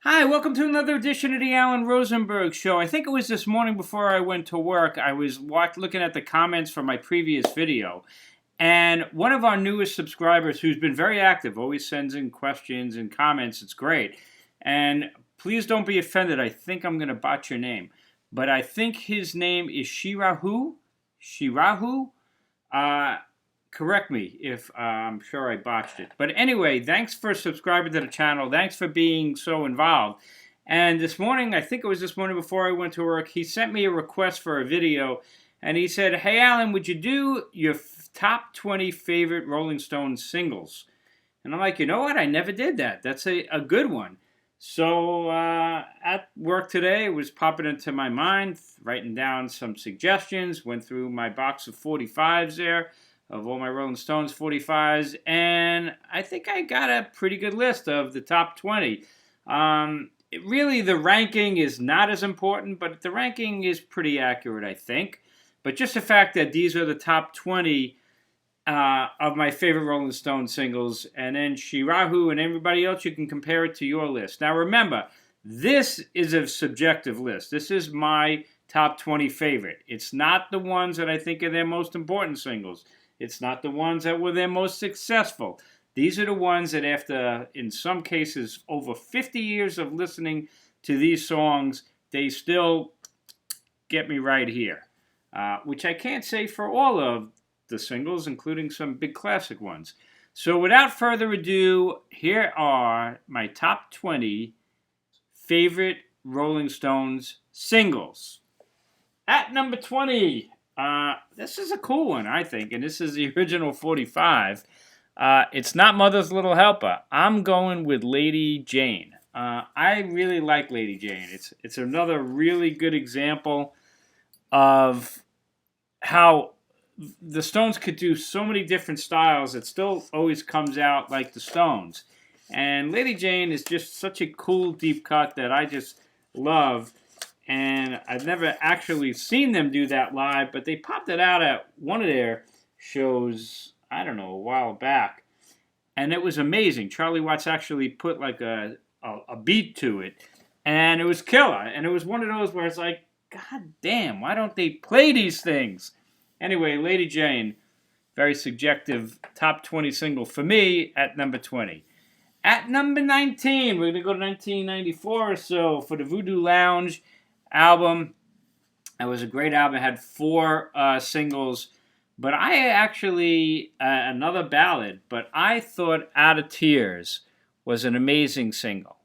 Hi, welcome to another edition of the Alan Rosenberg Show. I think it was this morning before I went to work. I was looking at the comments from my previous video, and one of our newest subscribers, who's been very active, always sends in questions and comments. It's great. And please don't be offended. I think I'm going to botch your name, but I think his name is Shirahu. Shirahu. Correct me if I'm sure I botched it. But anyway, thanks for subscribing to the channel. Thanks for being so involved. And this morning, I think it was this morning before I went to work, he sent me a request for a video. And he said, hey, Alan, would you do your top 20 favorite Rolling Stones singles? And I'm like, you know what? I never did that. That's a good one. So at work today, it was popping into my mind, writing down some suggestions, went through my box of 45s there, of all my Rolling Stones 45s, and I think I got a pretty good list of the top 20. Really, the ranking is not as important, but the ranking is pretty accurate, I think. But just the fact that these are the top 20 of my favorite Rolling Stone singles, and then Shirahu and everybody else, you can compare it to your list. Now remember, this is a subjective list. This is my top 20 favorite. It's not the ones that I think are their most important singles. It's not the ones that were their most successful. These are the ones that after, in some cases, over 50 years of listening to these songs, they still get me right here. Which I can't say for all of the singles, including some big classic ones. So without further ado, here are my top 20 favorite Rolling Stones singles. At number 20, this is a cool one, I think, and this is the original 45. It's not Mother's Little Helper. I'm going with Lady Jane. I really like Lady Jane. It's another really good example of how the Stones could do so many different styles. It still always comes out like the Stones. And Lady Jane is just such a cool deep cut that I just love. And I've never actually seen them do that live, but they popped it out at one of their shows, I don't know, a while back. And it was amazing. Charlie Watts actually put like a beat to it. And it was killer. And it was one of those where it's like, God damn, why don't they play these things? Anyway, Lady Jane, very subjective top 20 single for me at number 20. At number 19, we're going to go to 1994 or so for the Voodoo Lounge album. It was a great album. It had 4 singles. But I actually, another ballad, but I thought Out of Tears was an amazing single.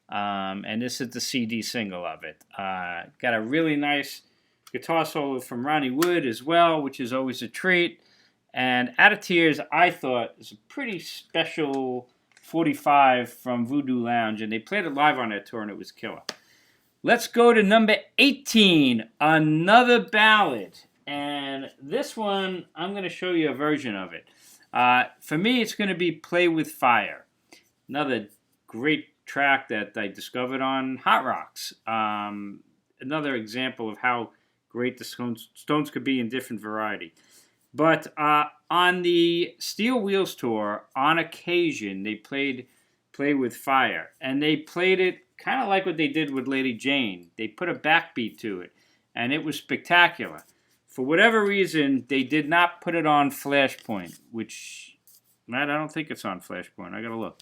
And this is the CD single of it. Got a really nice guitar solo from Ronnie Wood as well, which is always a treat. And Out of Tears, I thought, is a pretty special 45 from Voodoo Lounge. And they played it live on that tour, and it was killer. Let's go to number 18, another ballad. And this one, I'm going to show you a version of it. For me, it's going to be Play With Fire. Another great track that I discovered on Hot Rocks. Another example of how great the Stones could be in different variety. But on the Steel Wheels tour, on occasion, they played Play With Fire. And they played it kind of like what they did with Lady Jane. They put a backbeat to it, and it was spectacular. For whatever reason, they did not put it on Flashpoint, which, Matt, I don't think it's on Flashpoint. I gotta look.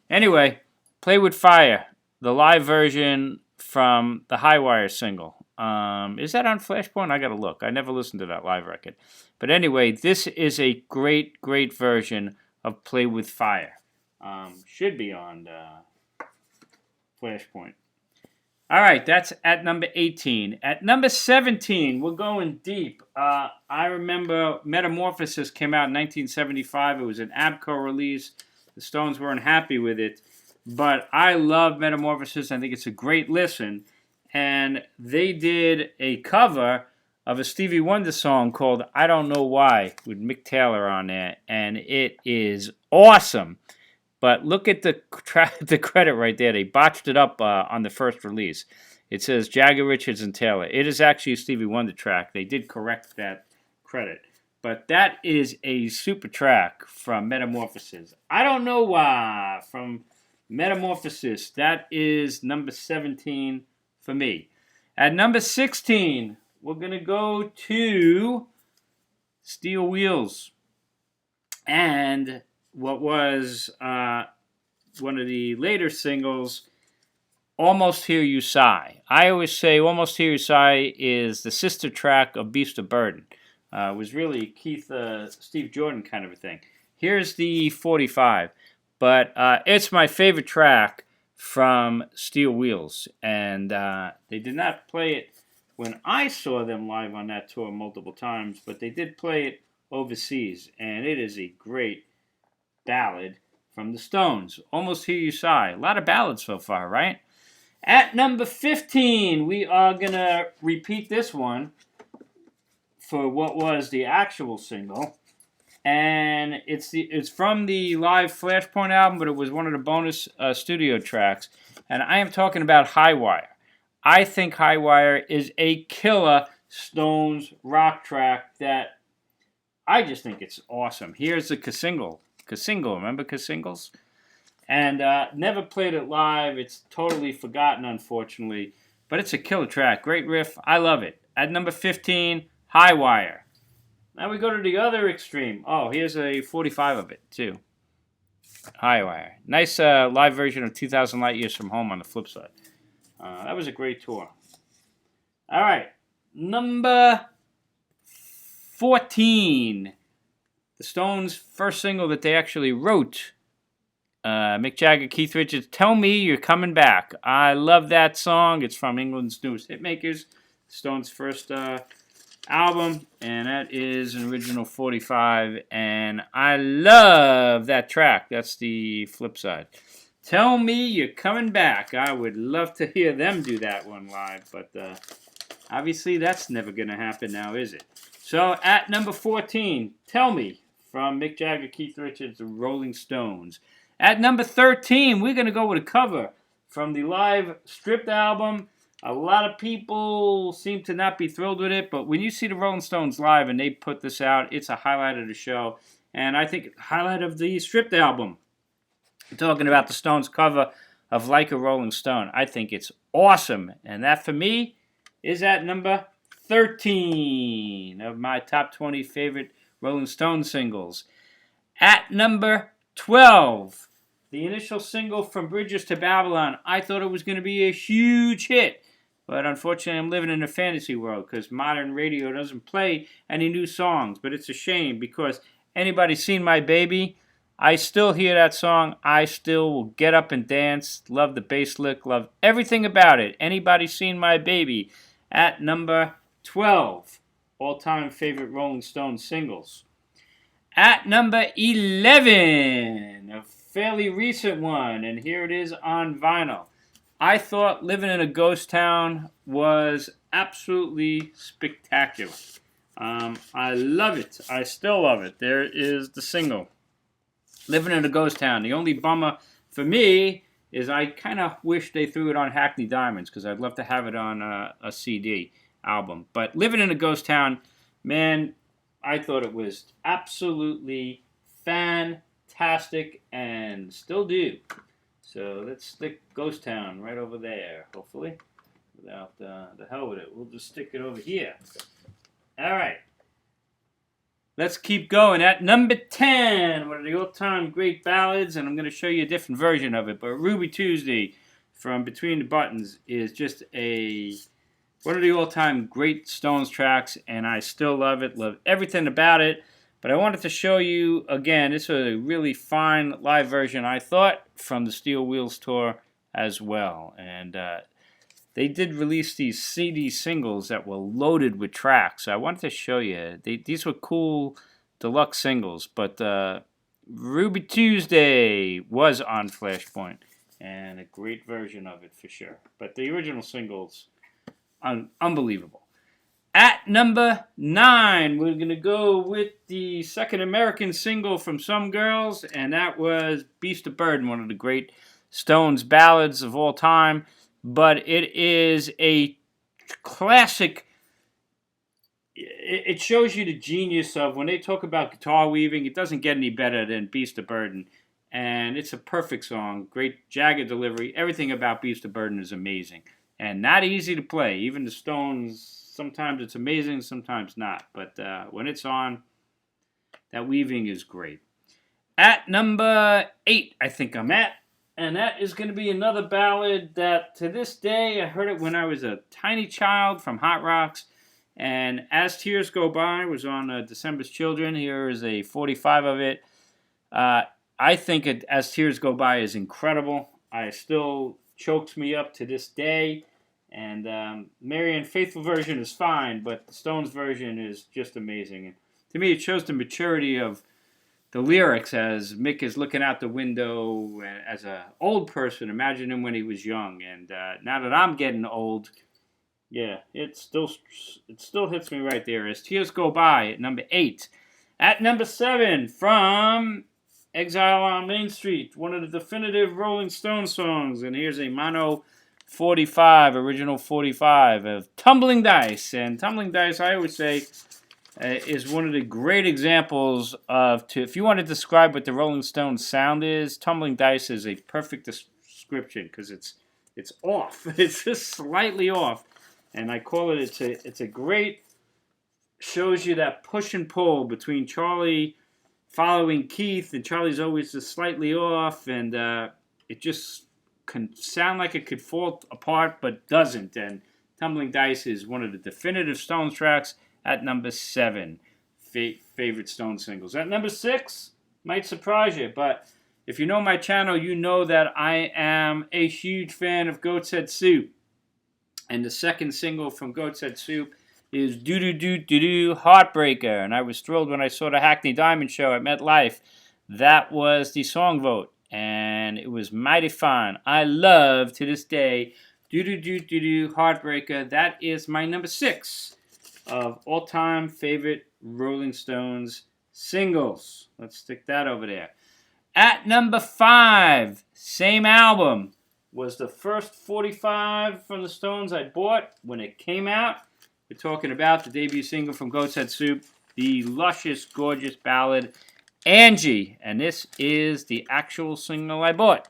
Anyway, Play With Fire, the live version from the Highwire single. Is that on Flashpoint? I gotta look. I never listened to that live record. But anyway, this is a great, great version of Play With Fire. Should be on Flashpoint. All right, that's at number 18. At number 17, we're going deep. I remember Metamorphosis came out in 1975. It was an ABCO release. The Stones weren't happy with it. But I love Metamorphosis. I think it's a great listen. And they did a cover of a Stevie Wonder song called I Don't Know Why with Mick Taylor on there. And it is awesome. But look at the credit right there. They botched it up on the first release. It says Jagger, Richards, and Taylor. It is actually a Stevie Wonder track. They did correct that credit. But that is a super track from Metamorphosis. I Don't Know Why from Metamorphosis. That is number 17 for me. At number 16, we're going to go to Steel Wheels. And what was one of the later singles, Almost Hear You Sigh. I always say Almost Hear You Sigh is the sister track of Beast of Burden. It was really Keith, Steve Jordan kind of a thing. Here's the 45. But it's my favorite track from Steel Wheels. And they did not play it when I saw them live on that tour multiple times, but they did play it overseas. And it is a great ballad from the Stones. Almost Hear You Sigh. A lot of ballads so far, right? At number 15, we are going to repeat this one for what was the actual single. And it's from the live Flashpoint album, but it was one of the bonus studio tracks. And I am talking about High Wire. I think High Wire is a killer Stones rock track that I just think it's awesome. Here's the Casingle. Casingle, remember Casingles? And never played it live. It's totally forgotten, unfortunately. But it's a killer track. Great riff. I love it. At number 15, High Wire. Now we go to the other extreme. Oh, here's a 45 of it, too. High Wire. Nice live version of 2,000 Light Years from Home on the flip side. That was a great tour. All right. Number 14. The Stones' first single that they actually wrote. Mick Jagger, Keith Richards, Tell Me You're Coming Back. I love that song. It's from England's Newest Hitmakers. Stones' first album, and that is an original 45, and I love that track. That's the flip side. Tell Me You're Coming Back. I would love to hear them do that one live, but obviously that's never going to happen now, is it? So at number 14, Tell Me, from Mick Jagger, Keith Richards, the Rolling Stones. At number 13, we're going to go with a cover from the live stripped album. A lot of people seem to not be thrilled with it, but when you see the Rolling Stones live and they put this out, it's a highlight of the show, and I think highlight of the stripped album. I'm talking about the Stones cover of Like a Rolling Stone. I think it's awesome, and that for me is at number 13 of my top 20 favorite Rolling Stone singles. At number 12, the initial single from Bridges to Babylon. I thought it was going to be a huge hit. But unfortunately, I'm living in a fantasy world because modern radio doesn't play any new songs. But it's a shame because anybody seen My Baby? I still hear that song. I still will get up and dance. Love the bass lick. Love everything about it. Anybody seen My Baby? At number 12, all-time favorite Rolling Stones singles. At number 11, a fairly recent one, and here it is on vinyl. I thought Living in a Ghost Town was absolutely spectacular. I love it. I still love it. There is the single, Living in a Ghost Town. The only bummer for me is I kind of wish they threw it on Hackney Diamonds because I'd love to have it on a CD album. But Living in a Ghost Town, man, I thought it was absolutely fantastic and still do. So let's stick Ghost Town right over there, hopefully. Without the hell with it. We'll just stick it over here. All right. Let's keep going. At number 10, one of the all-time great ballads, and I'm going to show you a different version of it. But Ruby Tuesday from Between the Buttons is just one of the all-time great Stones tracks, and I still love it. Love everything about it. But I wanted to show you, again, this was a really fine live version, I thought, from the Steel Wheels tour as well. And they did release these CD singles that were loaded with tracks. So I wanted to show you. These were cool deluxe singles. But Ruby Tuesday was on Flashpoint, and a great version of it for sure. But the original singles, unbelievable. At number 9, we're going to go with the second American single from Some Girls, and that was Beast of Burden, one of the great Stones ballads of all time. But it is a classic. It shows you the genius of when they talk about guitar weaving, it doesn't get any better than Beast of Burden. and it's a perfect song. Great jagged delivery. Everything about Beast of Burden is amazing, and not easy to play. Even the Stones, sometimes it's amazing, sometimes not. But when it's on, that weaving is great. At number 8, I think I'm at, and that is going to be another ballad that to this day, I heard it when I was a tiny child from Hot Rocks, and As Tears Go By was on December's Children. Here is a 45 of it. I think As Tears Go By is incredible. It still chokes me up to this day, and Marianne Faithfull version is fine, but the Stones version is just amazing. And to me, it shows the maturity of the lyrics as Mick is looking out the window as an old person. Imagine him when he was young. And now that I'm getting old, yeah, it still hits me right there. As Tears Go By at number 8. At number 7, from Exile on Main Street, one of the definitive Rolling Stones songs. And here's a mono 45, original 45 of Tumbling Dice. And Tumbling Dice, I always say, is one of the great examples of, if you want to describe what the Rolling Stones sound is, Tumbling Dice is a perfect description because it's off. It's just slightly off, and I call it it's a great, shows you that push and pull between Charlie following Keith, and Charlie's always just slightly off, and it just can sound like it could fall apart but doesn't. And Tumbling Dice is one of the definitive Stones tracks. At number 7, favorite Stone singles. At number 6, might surprise you, but if you know my channel, you know that I am a huge fan of Goat's Head Soup. And the second single from Goat's Head Soup is Doo Doo Doo Doo Doo Heartbreaker. And I was thrilled when I saw the Hackney Diamond show at MetLife. That was the song vote, and it was mighty fine. I love, to this day, Doo Doo Doo Doo Doo Heartbreaker. That is my number 6. Of all-time favorite Rolling Stones singles. Let's stick that over there. At number 5, same album, was the first 45 from the Stones I bought when it came out. We're talking about the debut single from Goat's Head Soup, the luscious, gorgeous ballad, Angie. And this is the actual single I bought.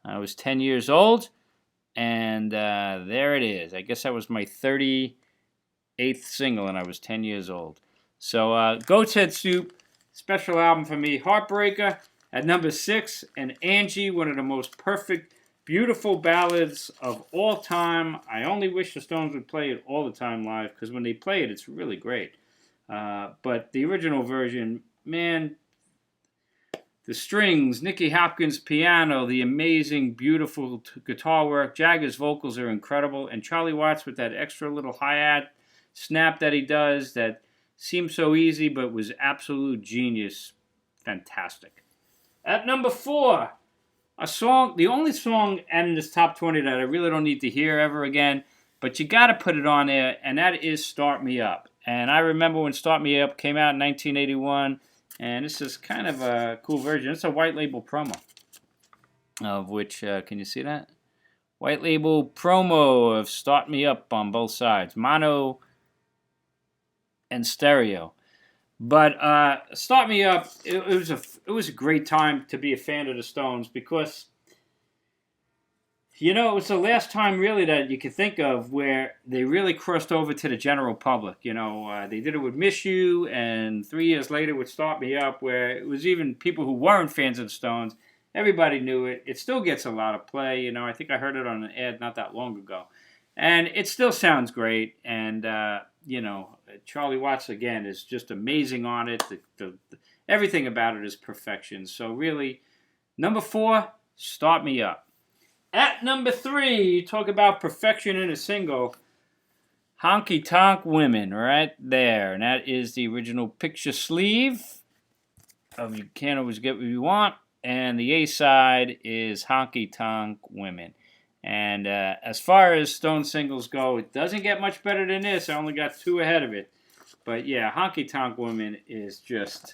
I was 10 years old, and there it is. I guess that was my 38th single, and I was 10 years old. So Goat's Head Soup, special album for me. Heartbreaker at number 6, and Angie, one of the most perfect, beautiful ballads of all time. I only wish the Stones would play it all the time live, because when they play it, it's really great. But the original version, man, the strings, Nicky Hopkins' piano, the amazing, beautiful guitar work, Jagger's vocals are incredible, and Charlie Watts with that extra little hi-hat snap that he does that seems so easy but was absolute genius. Fantastic. At number 4, a song, the only song in this top 20 that I really don't need to hear ever again, but you got to put it on there, and that is Start Me Up. And I remember when Start Me Up came out in 1981, and this is kind of a cool version. It's a white label promo, of which, can you see that? White label promo of Start Me Up on both sides, mono and stereo. But Start Me Up, it was a great time to be a fan of the Stones, because, you know, it was the last time really that you could think of where they really crossed over to the general public. You know, they did it with Miss You, and 3 years later with Start Me Up, where it was even people who weren't fans of the Stones. Everybody knew it. It still gets a lot of play. You know, I think I heard it on an ad not that long ago. And it still sounds great. And, you know, Charlie Watts, again, is just amazing on it. Everything about it is perfection. So really, number 4, Start Me Up. At number 3, you talk about perfection in a single, Honky Tonk Women, right there. And that is the original picture sleeve of You Can't Always Get What You Want. And the A-side is Honky Tonk Women. And as far as Stone singles go, it doesn't get much better than this. I only got 2 ahead of it. But yeah, Honky Tonk Women is just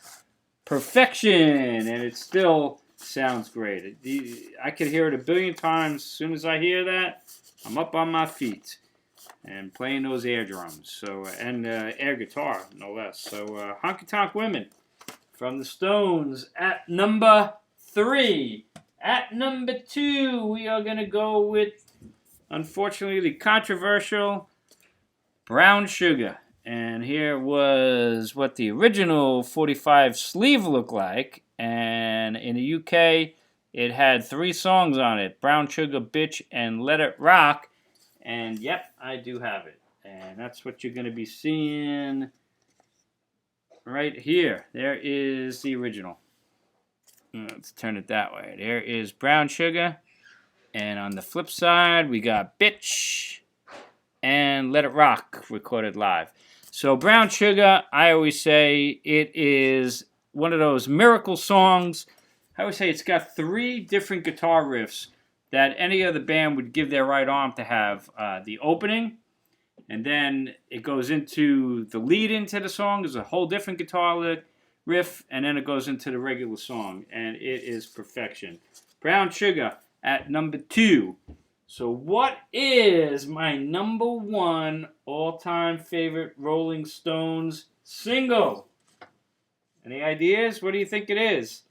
perfection, and it still sounds great. I could hear it a billion times. As soon as I hear that, I'm up on my feet and playing those air drums. So and air guitar, no less. So Honky Tonk Women from the Stones at number 3. At number 2, we are going to go with, unfortunately, the controversial Brown Sugar. And here was what the original 45 sleeve looked like. And in the UK, it had 3 songs on it: Brown Sugar, Bitch, and Let It Rock. And yep, I do have it. And that's what you're going to be seeing right here. There is the original. Let's turn it that way. There is Brown Sugar. And on the flip side, we got Bitch and Let It Rock recorded live. So Brown Sugar, I always say it is one of those miracle songs. I always say it's got 3 different guitar riffs that any other band would give their right arm to have. The opening, and then it goes into the lead into the song. There's a whole different guitar riff, and then it goes into the regular song, and it is perfection. Brown Sugar at number 2. So what is my number 1 all-time favorite Rolling Stones single? Any ideas? What do you think it is?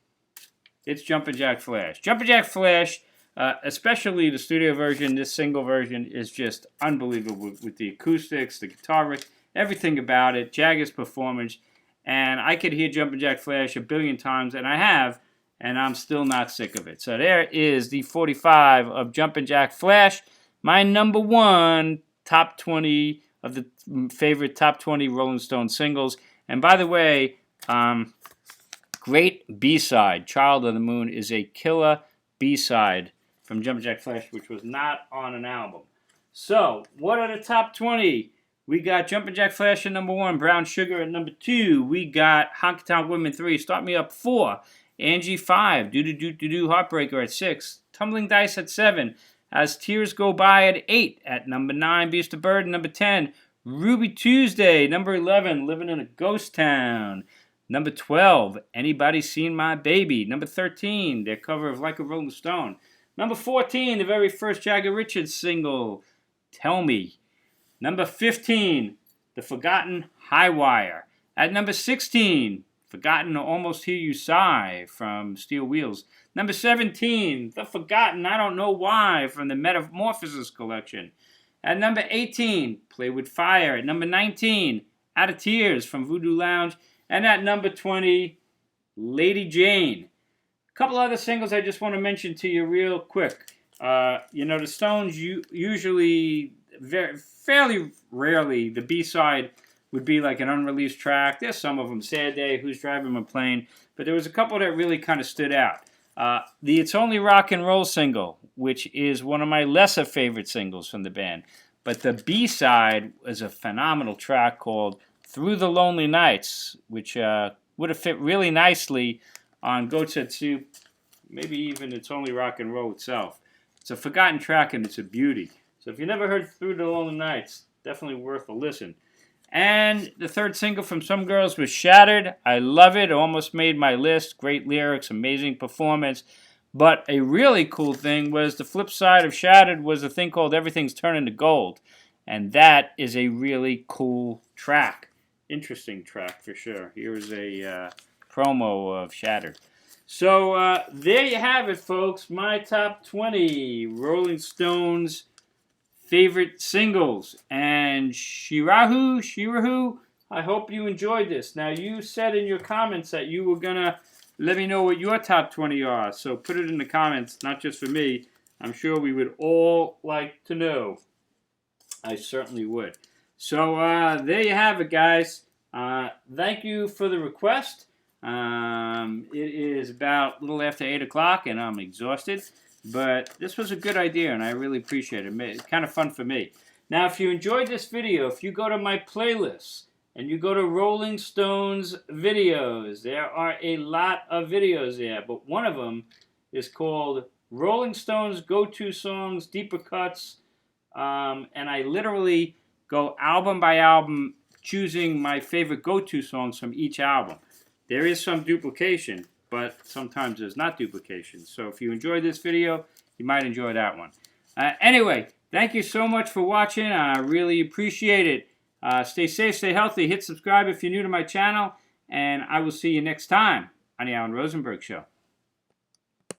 It's Jumpin' Jack Flash. Jumpin' Jack Flash, especially the studio version, this single version is just unbelievable with the acoustics, the guitar riff, everything about it, Jagger's performance. And I could hear Jumpin' Jack Flash a billion times, and I have, and I'm still not sick of it. So there is the 45 of Jumpin' Jack Flash, my number 1 top 20 of the favorite top 20 Rolling Stone singles. And by the way, great B-side. Child of the Moon is a killer B-side from Jumpin' Jack Flash, which was not on an album. So, what are the top 20? We got Jumpin' Jack Flash at number 1, Brown Sugar at number 2. We got Honky Tonk Women 3, Start Me Up 4. Angie 5, Do Do Do Do Do Heartbreaker at 6. Tumbling Dice at 7. As Tears Go By at 8. At number 9, Beast of Burden. Number 10, Ruby Tuesday. Number 11, Living in a Ghost Town. Number 12, Anybody Seen My Baby. Number 13, their cover of Like a Rolling Stone. Number 14, the very first Jagger Richards single, Tell Me. Number 15, The Forgotten High Wire. At number 16, Forgotten Almost Hear You Sigh from Steel Wheels. Number 17, The Forgotten I Don't Know Why from the Metamorphosis collection. At number 18, Play With Fire. At number 19, Out of Tears from Voodoo Lounge. And at number 20, Lady Jane. A couple other singles I just want to mention to you real quick. The Stones usually, fairly rarely, the B-side would be like an unreleased track. There's some of them, Sad Day, Who's Driving My Plane, but there was a couple that really kind of stood out. The It's Only Rock and Roll single, which is one of my lesser favorite singles from the band. But the B-side is a phenomenal track called Through the Lonely Nights, which would have fit really nicely on Gotetsu, maybe even It's Only Rock and Roll itself. It's a forgotten track and it's a beauty. So if you never heard Through the Lonely Nights, definitely worth a listen. And the third single from Some Girls was Shattered. I love it. It almost made my list. Great lyrics, amazing performance. But a really cool thing was the flip side of Shattered was a thing called Everything's Turning to Gold. And that is a really cool track. Interesting track for sure. Here's a promo of Shattered. So there you have it, folks. My top 20 Rolling Stones favorite singles. And Shirahu, I hope you enjoyed this. Now, you said in your comments that you were going to let me know what your top 20 are. So put it in the comments, not just for me. I'm sure we would all like to know. I certainly would. So there you have it, guys. Thank you for the request. It is about a little after 8 o'clock, and I'm exhausted. But this was a good idea, and I really appreciate it. It's kind of fun for me. Now, if you enjoyed this video, if you go to my playlist, and you go to Rolling Stones videos, there are a lot of videos there. But one of them is called Rolling Stones Go-To Songs, Deeper Cuts. And I literally go album by album, choosing my favorite go-to songs from each album. There is some duplication, but sometimes there's not duplication. So if you enjoyed this video, you might enjoy that one. Anyway, thank you so much for watching. I really appreciate it. Stay safe, stay healthy. Hit subscribe if you're new to my channel. And I will see you next time on the Alan Rosenberg Show.